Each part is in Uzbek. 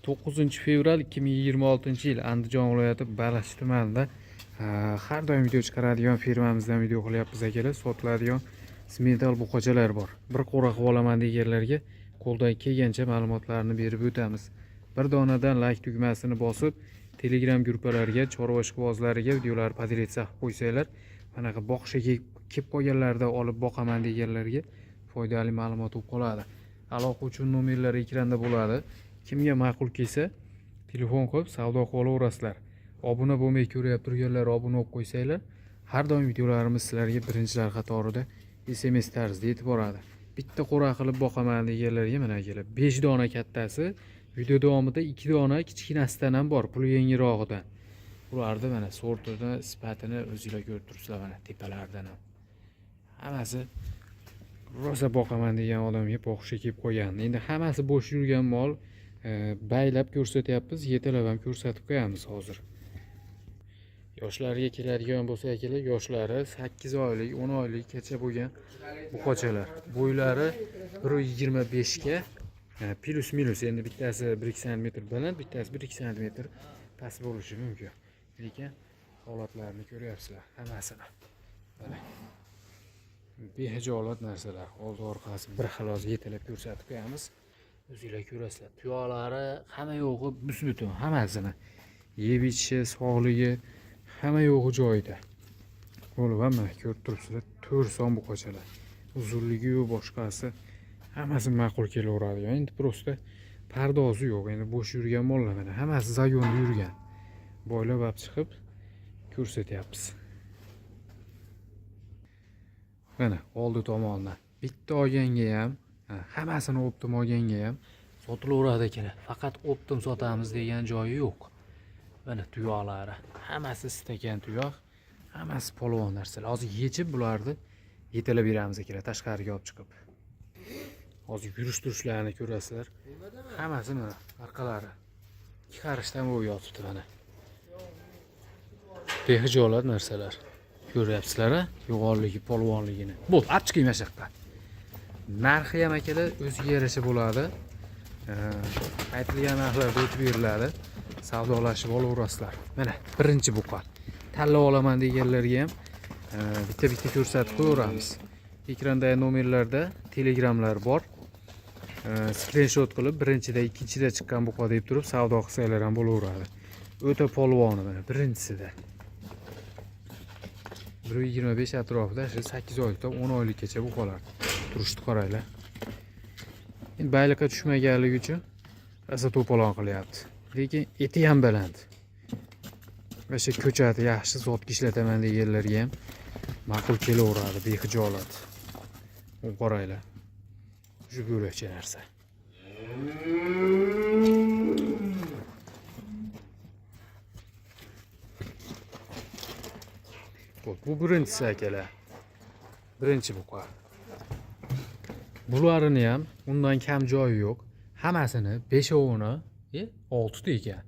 9 fevral 2026 yil Andijon viloyati Baliqchi tumanida har doim video chiqaradigan firmamizdan video qilyapmiz akalar. Sotiladigan simental buqachalar bor. Bir qo'ra qilib olaman deganlarga qo'ldan kelgancha ma'lumotlarni berib o'tamiz. Bir donadan like tugmasini bosib, Telegram guruhlariga, chorva ishqibozlariga videolar podretsa qilib qo'ysanglar, manaqa boqishiga kelib qolganlarda olib boqaman deganlarga foydali ma'lumot bo'lib qoladi. Aloqa uchun nomerlar ekranda bo'ladi. Kimga ma'qul kelsa, telefon qilib savdo qilib olaverasizlar. Obuna bo'lmay ko'rib turganlar obuna bo'lib qo'ysanglar, har doim videolarimiz sizlarga birinchilar qatorida SMS tarzida yetib boradi. Bitta qo'ra qilib boqaman deganlarga mana kelib 5 dona kattasi, video davomida 2 dona kichkinasidan ham bor, puli yengilrog'idan. Ularda mana sortini, sifatini o'zingizlar ko'rib turibsizlar mana tepalaridan ham. Hammasi rosa boqaman degan odamga boqishga kelib qo'ygan. Endi hammasi bo'sh yurgan mol baylab ko'rsatyapmiz, yetalab ham ko'rsatib qo'yamiz hozir. Yoshlarga keladigan bo'lsa akalar, yoshlari 8 oylik, 10 oylikgacha bo'lgan buqachalar. Bo'ylari 1.25 ga plus minus, endi bittasi 1 cm baland, bittasi 1 cm past bo'lishi mumkin. Lekin holatlarini ko'ryapsizlar hammasini. Mana behijolat narsalar, oldi orqasi bir xil hozir yetalab ko'rsatib qo'yamiz. O'zingizlar ko'rasizlar. Tuyolari hamma yo'g'i bus-butun, hammasini. Yeb ichishi, sog'ligi hamma yo'g'i joyida. Bo'lib hamma ko'rib turibsizlar, 4 son buqachalar. Uzunligi va boshqasi hammasi ma'qul kelaveradi. Endi prosta pardozi yo'q. Endi bo'sh yurgan mollar mana hammasi zagonda yurgan. Boylab olib chiqib ko'rsatyapmiz. Mana oldi tomondan bitta olganga ham, hammasini optim olganga ham sotilaveradi akalar. Faqat optim sotamiz degan joyi yo'q. Mana tuyoqlari, hammasi istagan tuyoq, hammasi polvon narsalar. Hozir yechib bularni yetalab beramiz akalar, tashqariga olib chiqib. Hozir yurish turishlarini ko'rasizlar. Hammasi mana orqalari ikki qarishdan bo'lib yotibdi mana. Behijolat narsalar. Ko'ryapsizlar, yo'g'onligi, polvonligini. Bo'l, olib chiqing mana shu yoqqa. Narxi ham akalar o'ziga yarasha bo'ladi. Aytilgan narxlarda o'tib beriladi. Savdolashib olaverasizlar. Mana birinchi buqa. Tanlab olaman deganlarga ham bitta ko'rsatib qo'yamiz. Ekrandagi nomerlarda telegramlar bor. Screenshot qilib birinchida, ikkinchida chiqqan buqa deb turib savdo qilsanglar ham bo'laveradi. O'ta polvoni mana birinchisida. 1.25 atrofida, shu 8 oylikdan 10 oylikgacha buqalar turishni qaranglar. Endi bayliqqa tushmaganligi uchun asa to'polon qilyapti. Lekin eti ham baland. O'sha ko'chati yaxshi zotga ishlataman deganlarga ham ma'qul kelaveradi, behijolat. Qaranglar. Shu bo'lakcha narsa. Bu birinchisi akalar. Birinchi buqa. Bularni ham undan kam joyi yo'q. Hammasini 5ovini, 6 ta ekan.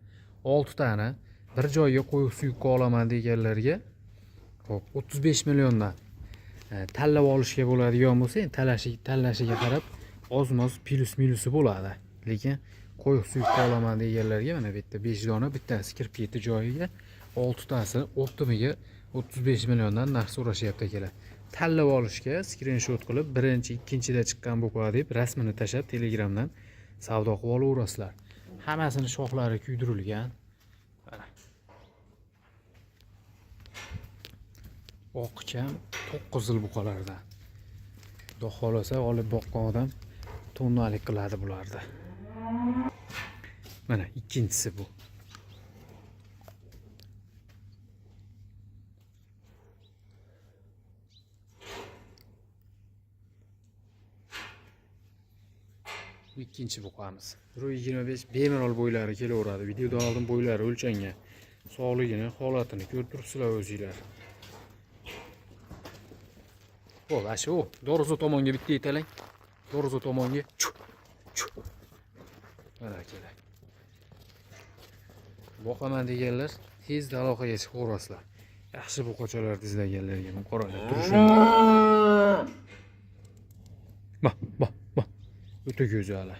6 tani bir joyga qo'yib suyuqqa olaman deganlarga, xo'p, 35 milliondan tanlab olishga bo'ladigan bo'lsa, tanlashiga qarab ozmoz plus minusi bo'ladi. Lekin qo'yib suyuqqa olaman deganlarga mana bu yerda 5 dona, bittasi kirib ketdi joyiga, 6 tasi optimiga 35 milliondan narx so'rashyapti akalar. Tanlab olishga screenshot qilib, birinchi, ikkinchida chiqqan buqa deb rasmini tashlab Telegramdan savdo qilib olaverasizlar. Hammasini shoxlari kuydirilgan. Mana. Oq kam, to'q qizil buqalardan. Xudo xolasa olib boqqan odam tonnalik qiladi bularda. Mana ikkinchisi bu. Ikkinchi buqamiz. 1.25 bemalol bo'ylari kelaveradi. Videoda oldin bo'ylari o'lchangan. Sog'ligini, holatini ko'rib turibsizlar o'zingizlar. Bo'l, ashu, Do'rzo tomonga bitta yetalang. Do'rzo tomonga. Mana kerak. Boqaman deganlar tezda aloqaga chiqaverasizlar. Yaxshi buqachalar izlaganlarga men qaranglar turishini. O'ta go'zal.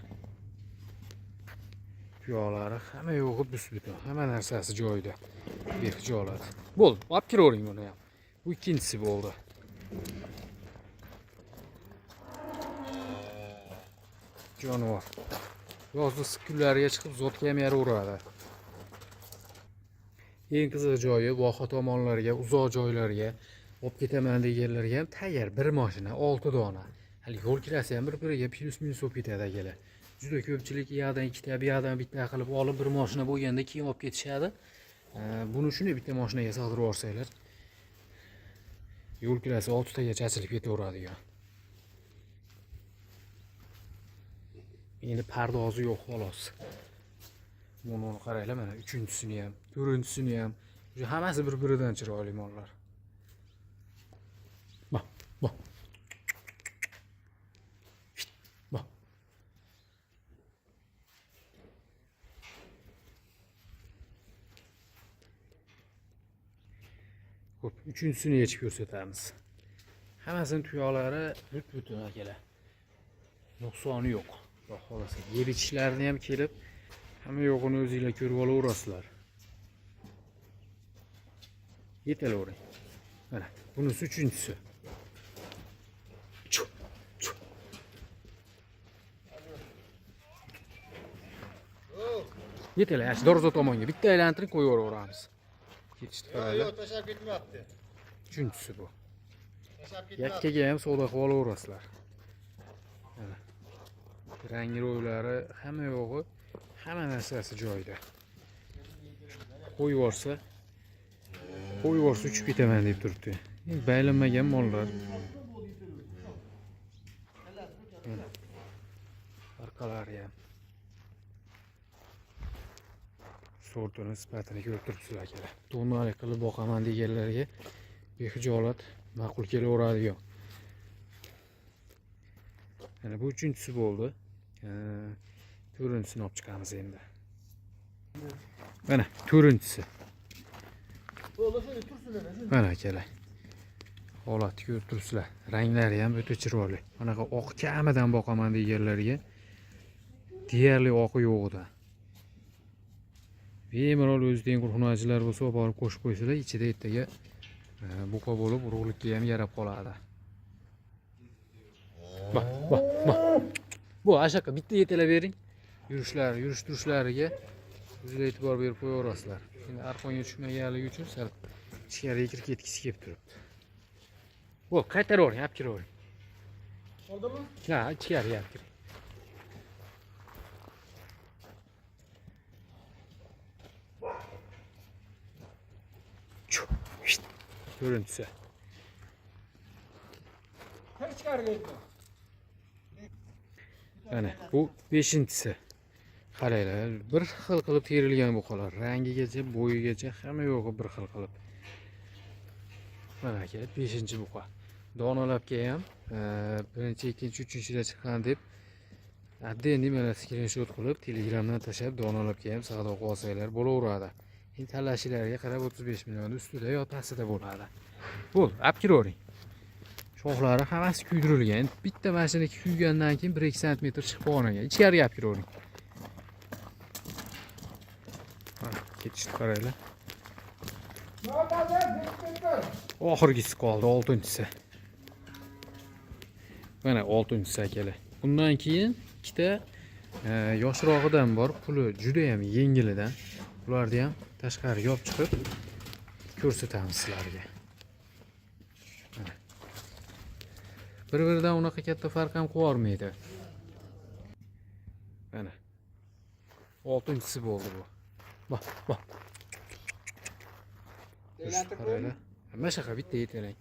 Tuyoqlari hamma yo'g'i bus-butun. Hamma narsasi joyida. Behijo oladi. Bo'ldi, olib kiravering buni ham. Bu ikkinchisi bo'ldi. Jonivor. Yozda issiq kunlariga chiqib zotga ham yaraveradi. Eng qiziq joyi voha tomonlarga, uzoq joylarga olib ketaman deganlarga ham tayyor bir mashina 6 dona. Hali yo'l kirasi ham bir-biriga plus-minus olib ketadi akalar. Juda ko'pchilik yoqdan ikkita, bu yoqdan bitta qilib olib bir mashina bo'lganda keyin olib ketishadi. Buni shunday bitta mashinaga sig'dirib yuborsanglar, yo'l kirasi 6 tagacha ochilib ketaveradigan. Endi pardozi yo'q xolos. Buni qaranglar, mana 3-chisini ham, 4-chisini ham, hammasi bir-biridan chiroyli mollar. Bak, bak. Bak. Xo'p, 3-chisini yechib ko'rsatamiz. Hammasini tuyoqlari but-butun akalar. Nuqsoni yo'q. Xohlasa, yeb ichishlarini ham kelib, hamma yo'g'ini o'zingizlar ko'rib olaverasizlar. Yetalavering. Mana, bunisi 3-chisi. Yetalar, ash darvoza tomonga bitta aylantirib qo'yaveramiz. Ketishdi qaranglar. Yo'q, tashab ketmayapti. 3-chisi bu. Tashab ketmayapti. Yakkaga ham savdo qilib olaverasizlar. Mana. Rangi ro'ylari hamma yo'g'i, hamma narsasi joyida. Qo'yib yuborsa uchib ketaman deb turibdi. Baylanmagan mollar. Mana. Orqalari ham. Sortini, sifatini ko'rib turibsizlar akalar. Tonalik qilib boqaman deganlarga behijolat ma'qul kelaveradigan. Mana bu 3-chisi bo'ldi. 4-chisini olib chiqamiz endi. Mana 4-chisi. Mana akalar. Holatni ko'rib turibsizlar. Ranglari ham o'ta chiroyli. Manaqa oq kamidan boqaman deganlarga deyarli oqi yo'g'idan. Bemalol o'zidan qurxonachilar bo'lsa, borib qo'shib qo'ysalar, ichida ertaga buqa bo'lib, urug'likka ham yarab qoladi. Bak, bak, bak. Bu ashaqa bitta yetalab bering. Yurish turishlariga o'zingizlar e'tibor berib qo'yaverasizlar. Endi arqonga tushmaganligi uchun sal ichkariga kirib ketgisi kelib turibdi. Bu qaytaravering, olib kiravering. Oldimi? Ha, ichkariga olib kiring. Ko'rinsa. Mana bu 5-chisi. Qaranglar, bir xil qilib terilgan buqalar. Rangigacha, bo'yigacha hamma yo'g'i bir xil qilib. Mana aka, 5-buqa. Donalabga ham 1-chi, 2-chi, 3-chida chiqqan deb endi mana skrinshot qilib Telegramdan tashab donalabga ham savdo qilib olsanglar bo'laveradi. Endi talashilariga qarab 35 million ustida yo pastida bo'ladi. Bo'l, olib kiravering. Shoxlari hammasi kuydirilgan. Bitta mashina kuygandan keyin 1-2 sm chiqib qolgan. Ichkariga olib kiravering. Mana ketishdi qaranglar. Oxirgisi qoldi, 6-chisi. Mana 6-chisi akalar. Bundan keyin ikkita yoshroqdan bor, puli juda ham yengilidan. Ularni ham tashqariga olib chiqib ko'rsatamiz sizlarga. Mana. Bir-biridan unaqa katta farq ham qo'yarmaydi. Mana. 6-chisi bo'ldi bu. Bak, bak. Hamma shaqa bitta yetalang.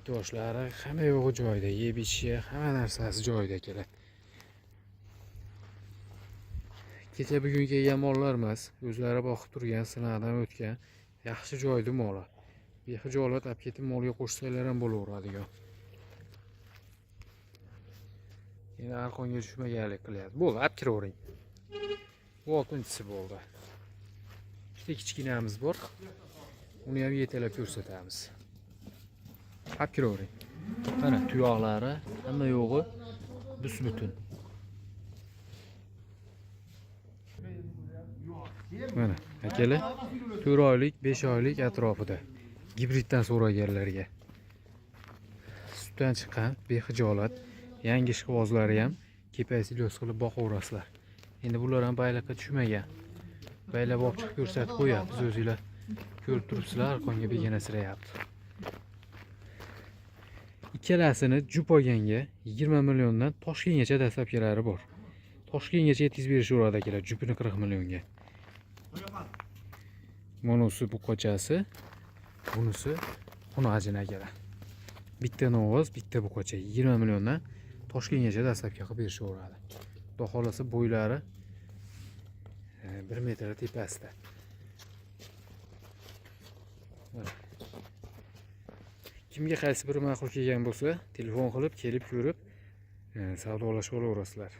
Toshlari hamma yo'g'i joyida, yeb ichishi, hamma narsasi joyida kelar. Kecha bugun kelgan mollar emas, o'zlari boqib turgan, sinovdan o'tgan, yaxshi joyda mollar. Behijolat olib ketib molga qo'shsanglar ham bo'laveradigan. Endi arqonga tushmaganlik qilyapti. Bo'ldi, olib kiravering. Bu 6-chisi bo'ldi. Ikkita kichkinamiz bor. Uni ham yetalab ko'rsatamiz. Olib kiravering. Mana tuyoqlari hamma yo'g'i bus-butun. Mana akalar 4 oylik, 5 oylik atrofida gibriddan so'raganlarga sutdan chiqqan behijolat yangi ishqibozlari ham kepasilyos qilib boqaverasizlar. Endi bular ham bayliqqa tushmagan. Baylab olib chiqib ko'rsatib qo'yapmiz, o'zingizlar ko'rib turibsizlar, arqonga beganasirayapti. Ikkalasini jup olganga 20 milliondan Toshkentgacha dastlabkilari bor. Toshkentgacha yetkazib berishaveradi akalar, jupini 40 millionga. Bunisi buqochasi, bunisi xunajin akalar. Bitta novoz, bitta buqocha 20 milliondan Toshkentgacha dastlabki qilib berishaveradi. Xudo xolasa bo'ylari 1 metr tepasida. Kimga qaysi biri ma'qul kelgan bo'lsa, telefon qilib, kelib ko'rib savdolashib olaverasizlar.